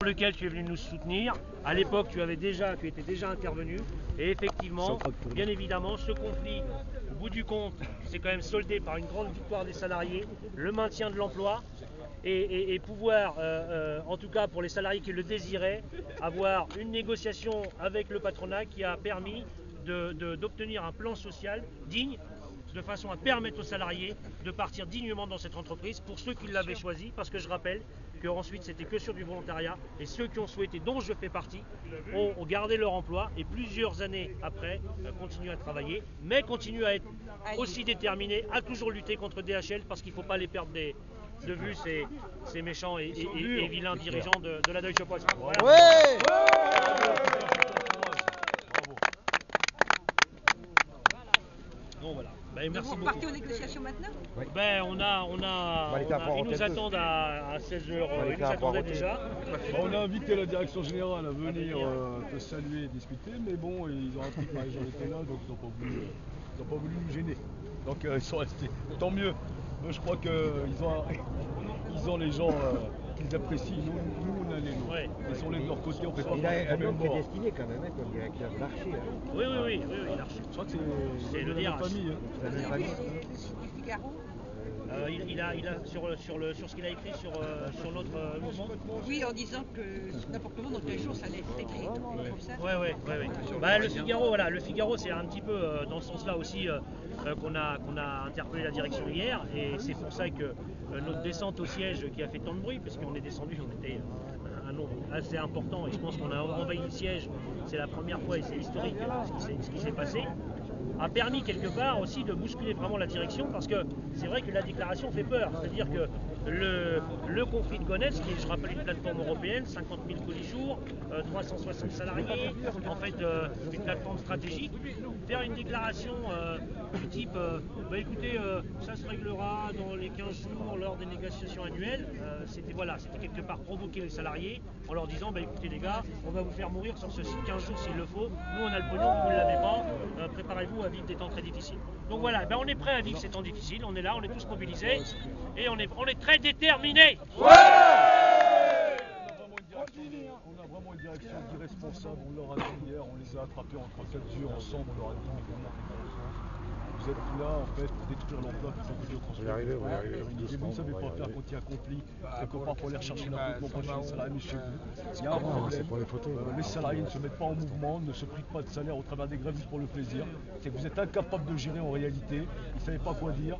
lequel tu es venu nous soutenir. À l'époque, tu étais déjà intervenu. Et effectivement, bien évidemment, ce conflit, au bout du compte, s'est quand même soldé par une grande victoire des salariés, le maintien de l'emploi et pouvoir, en tout cas pour les salariés qui le désiraient, avoir une négociation avec le patronat qui a permis d'obtenir un plan social digne, de façon à permettre aux salariés de partir dignement dans cette entreprise pour ceux qui l'avaient choisi, parce que je rappelle qu'ensuite c'était que sur du volontariat et ceux qui ont souhaité, dont je fais partie, ont gardé leur emploi et plusieurs années après continuent à travailler, mais continuent à être aussi déterminés à toujours lutter contre DHL parce qu'il ne faut pas les perdre de vue, ces méchants et vilains dirigeants de la Deutsche Post. Voilà. Ouais. Donc voilà. Ben, merci vous repartez aux négociations maintenant? Oui. Ben, ils nous attendent à 16h, ils nous attendaient déjà. On a invité la direction générale à venir te saluer et discuter, mais bon, ils ont appris que Marie-Jean était là, donc ils n'ont pas voulu nous gêner. Donc ils sont restés. Tant mieux. Moi, je crois qu'ils ont les gens qu'ils apprécient. Nous, on a les nôtres. Ouais. Laissons-les de leur côté, on fait pas Il a un homme qui est destiné quand même, comme directeur de l'archi. Oui, l'archi. Je crois que c'est le DRH. Famille. C'est du Figaro. Il a sur ce qu'il a écrit sur notre mouvement. Oui, en disant que n'importe comment dans quel jour ça allait être écrit. Oui. Bah, le Figaro, c'est un petit peu dans ce sens-là aussi qu'on a interpellé la direction hier, et c'est pour ça que notre descente au siège qui a fait tant de bruit, parce qu'on est descendu, on était un nombre assez important, et je pense qu'on a envahi le siège. C'est la première fois et c'est historique ce qui s'est passé. A permis quelque part aussi de bousculer vraiment la direction, parce que c'est vrai que la déclaration fait peur, c'est-à-dire que le conflit de Gonesse, qui est, je rappelle, une plateforme européenne, 50 000 colis jour, 360 salariés, en fait une plateforme stratégique, faire une déclaration du type écoutez, ça se réglera dans les 15 jours lors des négociations annuelles, c'était quelque part provoquer les salariés en leur disant écoutez les gars, on va vous faire mourir sur ce site 15 jours s'il le faut, nous on a le pognon, vous ne l'avez pas, préparez-vous à vivre des temps très difficiles. Donc voilà, on est prêt à vivre ces temps difficiles, on est là, on est tous mobilisés et on est très déterminés. Ouais. On a vraiment une direction irresponsable, on leur a dit hier, on les a attrapés entre 4 yeux ensemble, on leur a dit vous êtes là en fait pour détruire l'emploi qui fait que Dieu transport. Et vous ne savez pas faire quand il y a un conflit, quelque part pour aller rechercher la recrutement pas chez les salariés mais chez vous. Il y a un problème, les salariés ne se mettent pas en mouvement, ne se privent pas de salaire au travers des grèves juste pour le plaisir. C'est que vous êtes incapable de gérer en réalité, ils ne savaient pas quoi dire.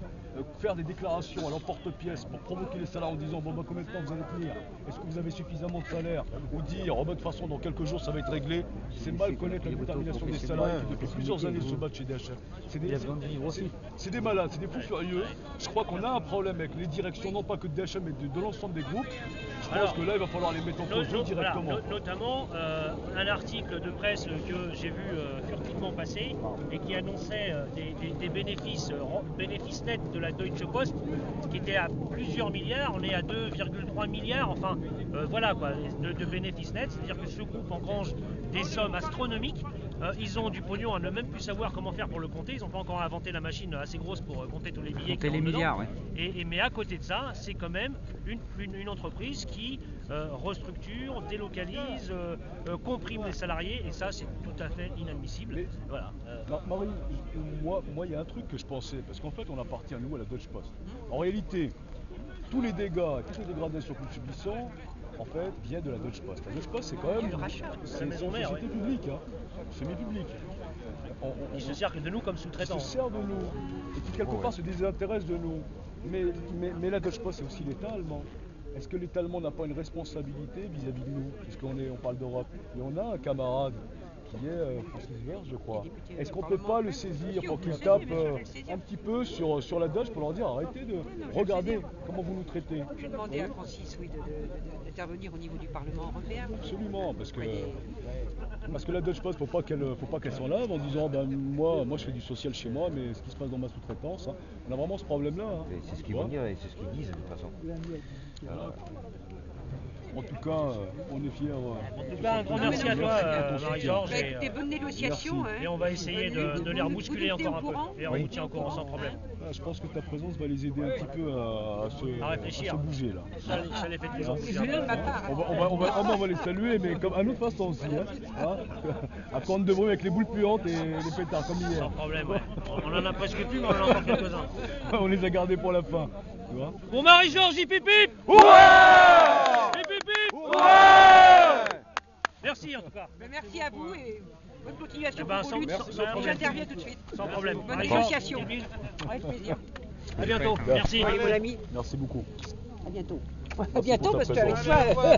Faire des déclarations à l'emporte-pièce pour provoquer les salariés en disant combien de temps vous allez tenir, est-ce que vous avez suffisamment de salaire, ou dire de toute façon dans quelques jours ça va être réglé, c'est mal connaître la détermination des salariés qui depuis plusieurs années se battent chez DHL. C'est des malades, c'est des fous furieux. Je crois qu'on a un problème avec les directions, non pas que de DHL mais de l'ensemble des groupes. Je pense que là il va falloir les mettre en cause directement. Voilà, notamment un article de presse que j'ai vu furtivement passer et qui annonçait des bénéfices nets de la Deutsche Post qui était à plusieurs milliards, on est à 2,3 milliards, enfin voilà quoi, de bénéfices nets, c'est-à-dire que ce groupe engrange des sommes astronomiques, ils ont du pognon à ne même plus savoir comment faire pour le compter, ils n'ont pas encore inventé la machine assez grosse pour compter tous les billets. Compter les milliards, ouais. Mais à côté de ça, c'est quand même une entreprise qui restructure, délocalise, comprime les salariés, et ça c'est tout à fait inadmissible. Mais, voilà. Marie, moi il y a un truc que je pensais, parce qu'en fait on appartient nous à la Deutsche Post. En réalité, tous les dégâts, toutes les dégradations que nous subissons, en fait, viennent de la Deutsche Post. La Deutsche Post, c'est quand même une maison mère, société publique, semi-publique. Ils se servent de nous comme sous-traitants. Ils se servent de nous, et qui quelque part se désintéressent de nous. Mais la Deutsche Post, c'est aussi l'État allemand. Est-ce que l'État allemand n'a pas une responsabilité vis-à-vis de nous, puisqu'on parle d'Europe? Et on a un camarade qui est Francis Vert, je crois. Est-ce qu'on ne peut pas le saisir pour qu'il tape un petit peu sur la Deutsche pour leur dire arrêtez de regarder comment vous nous traitez? J'ai demandé à Francis d'intervenir au niveau du Parlement européen. Absolument, parce que la Deutsche Post, faut pas qu'elle s'en lave en disant moi je fais du social chez moi, mais ce qui se passe dans ma sous-traitance, on a vraiment ce problème-là. C'est ce qu'ils vont dire et c'est ce qu'ils disent de toute façon. Voilà. En tout cas, on est fiers. En tout cas, un grand merci à toi, Marie-Georges. Bah, avec des bonnes négociations. merci. Hein. Et on va essayer de les rebousculer Vous nous encore un tenez au courant peu. Et on vous tient au courant sans problème. Ah, je pense que ta présence va les aider un petit peu à réfléchir. se bouger là. Ça les fait plus en plus. C'est de ma part. On va les saluer, mais comme à notre façon aussi. Hein. À prendre de bruit avec les boules puantes et les pétards, comme hier. Sans problème, ouais. On en a presque plus, mais on en a encore quelques-uns. On les a gardés pour la fin. Tu vois. Bon, Marie-Georges, hip hip hip! Ouais! Hip hip hip! Ouais! Merci en tout cas. Bah, merci à vous et bonne continuation Eh ben, pour sans- lutte. sans problème. J'interviens tout de suite. Sans problème. Bonne Marie-Georges, négociation. Sylvie, Avec plaisir. à bientôt. Merci. Allez, mon ami, Merci beaucoup. à bientôt. Merci À bientôt pour ta parce qu'avec présence. toi.